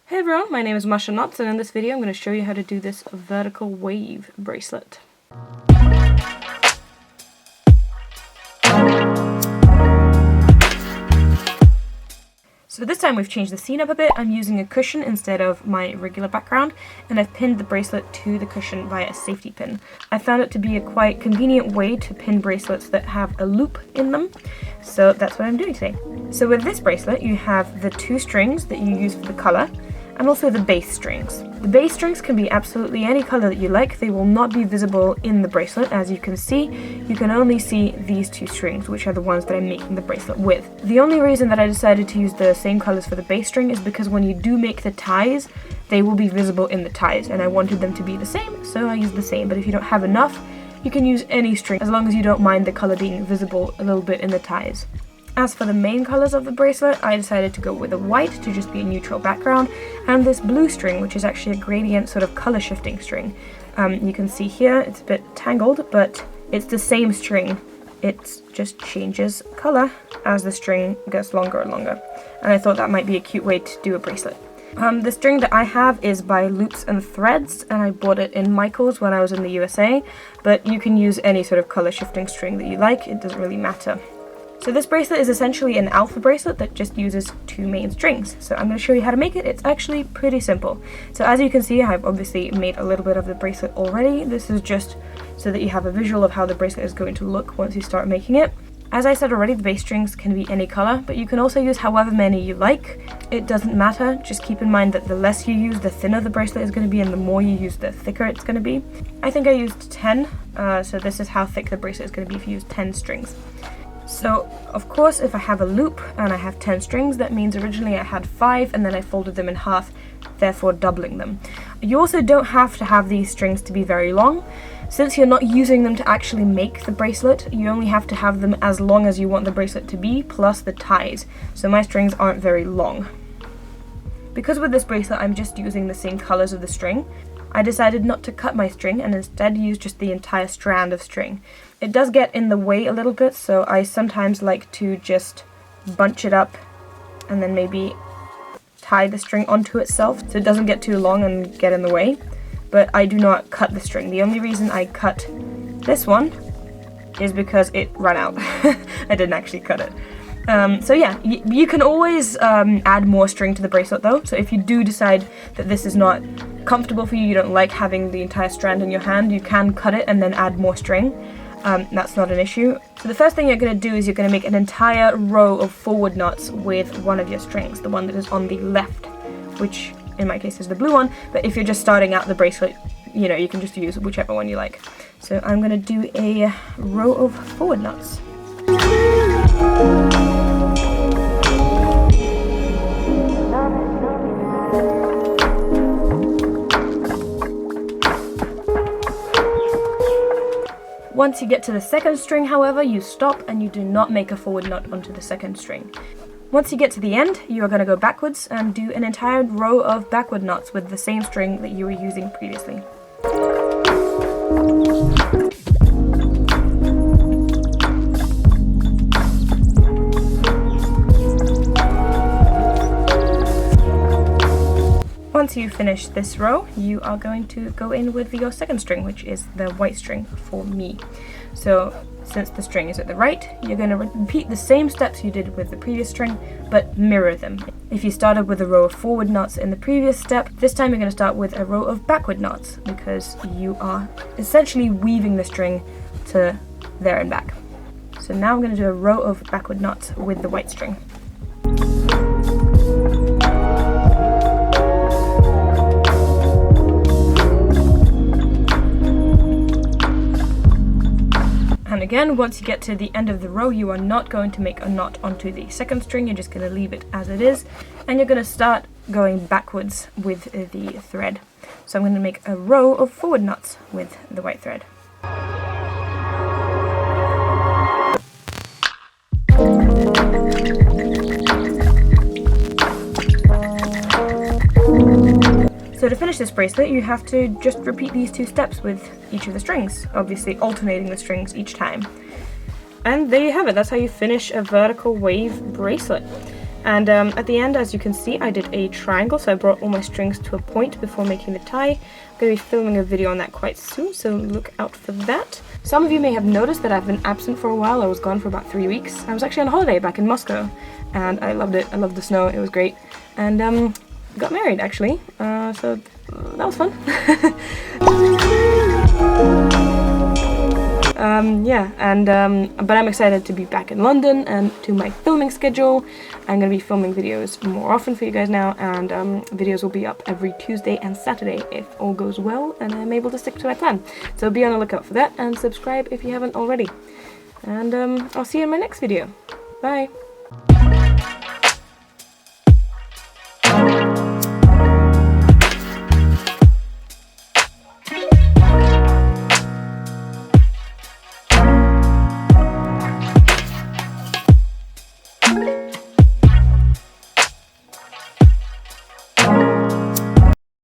Hey everyone, my name is Masha and in this video I'm going to show you how to do this vertical wave bracelet. So this time we've changed the scene up a bit. I'm using a cushion instead of my regular background, and I've pinned the bracelet to the cushion via a safety pin. I found it to be a quite convenient way to pin bracelets that have a loop in them, so that's what I'm doing today. So with this bracelet you have the two strings that you use for the colour, and also the base strings. The base strings can be absolutely any colour that you like. They will not be visible in the bracelet. As you can see, you can only see these two strings, which are the ones that I'm making the bracelet with. The only reason that I decided to use the same colours for the base string is because when you do make the ties, they will be visible in the ties, and I wanted them to be the same, so I used the same. But if you don't have enough, you can use any string, as long as you don't mind the colour being visible a little bit in the ties. As for the main colours of the bracelet, I decided to go with a white to just be a neutral background, and this blue string, which is actually a gradient sort of colour shifting string. You can see here it's a bit tangled, but it's the same string. It just changes colour as the string gets longer and longer. And I thought that might be a cute way to do a bracelet. The string that I have is by Loops and Threads, and I bought it in Michael's when I was in the USA, but you can use any sort of colour shifting string that you like, it doesn't really matter. So this bracelet is essentially an alpha bracelet that just uses two main strings. So I'm going to show you how to make it. It's actually pretty simple. So as you can see, I've obviously made a little bit of the bracelet already. This is just so that you have a visual of how the bracelet is going to look once you start making it. As I said already, the base strings can be any color, but you can also use however many you like. It doesn't matter. Just keep in mind that the less you use, the thinner the bracelet is going to be, and the more you use, the thicker it's going to be. I think I used 10, so this is how thick the bracelet is going to be if you use 10 strings. So, of course, if I have a loop and I have 10 strings, that means originally I had 5 and then I folded them in half, therefore doubling them. You also don't have to have these strings to be very long. Since you're not using them to actually make the bracelet, you only have to have them as long as you want the bracelet to be, plus the ties. So my strings aren't very long. Because with this bracelet I'm just using the same colors of the string, I decided not to cut my string and instead use just the entire strand of string. It does get in the way a little bit, so I sometimes like to just bunch it up and then maybe tie the string onto itself so it doesn't get too long and get in the way. But I do not cut the string. The only reason I cut this one is because it ran out. I didn't actually cut it. So yeah, you can always add more string to the bracelet though, so if you do decide that this is not comfortable for you, you don't like having the entire strand in your hand, you can cut it and then add more string. That's not an issue. So the first thing you're going to do is you're going to make an entire row of forward knots with one of your strings, the one that is on the left, which in my case is the blue one, but if you're just starting out the bracelet, you know, you can just use whichever one you like. So I'm going to do a row of forward knots. Once you get to the second string, however, you stop and you do not make a forward knot onto the second string. Once you get to the end, you are going to go backwards and do an entire row of backward knots with the same string that you were using previously. Once you finish this row, you are going to go in with your second string, which is the white string for me. So since the string is at the right, you're going to repeat the same steps you did with the previous string, but mirror them. If you started with a row of forward knots in the previous step, this time you're going to start with a row of backward knots, because you are essentially weaving the string to there and back. So now I'm going to do a row of backward knots with the white string. And again, once you get to the end of the row, you are not going to make a knot onto the second string, you're just going to leave it as it is, and you're going to start going backwards with the thread. So I'm going to make a row of forward knots with the white thread. So to finish this bracelet, you have to just repeat these two steps with each of the strings, obviously alternating the strings each time. And there you have it, that's how you finish a vertical wave bracelet. And at the end, as you can see, I did a triangle, so I brought all my strings to a point before making the tie. I'm going to be filming a video on that quite soon, so look out for that. Some of you may have noticed that I've been absent for a while. I was gone for about 3 weeks. I was actually on holiday back in Moscow, and I loved it. I loved the snow. It was great. And got married, actually, so that was fun. But I'm excited to be back in London and to my filming schedule. I'm going to be filming videos more often for you guys now, and videos will be up every Tuesday and Saturday if all goes well and I'm able to stick to my plan. So be on the lookout for that, and subscribe if you haven't already. And I'll see you in my next video. Bye!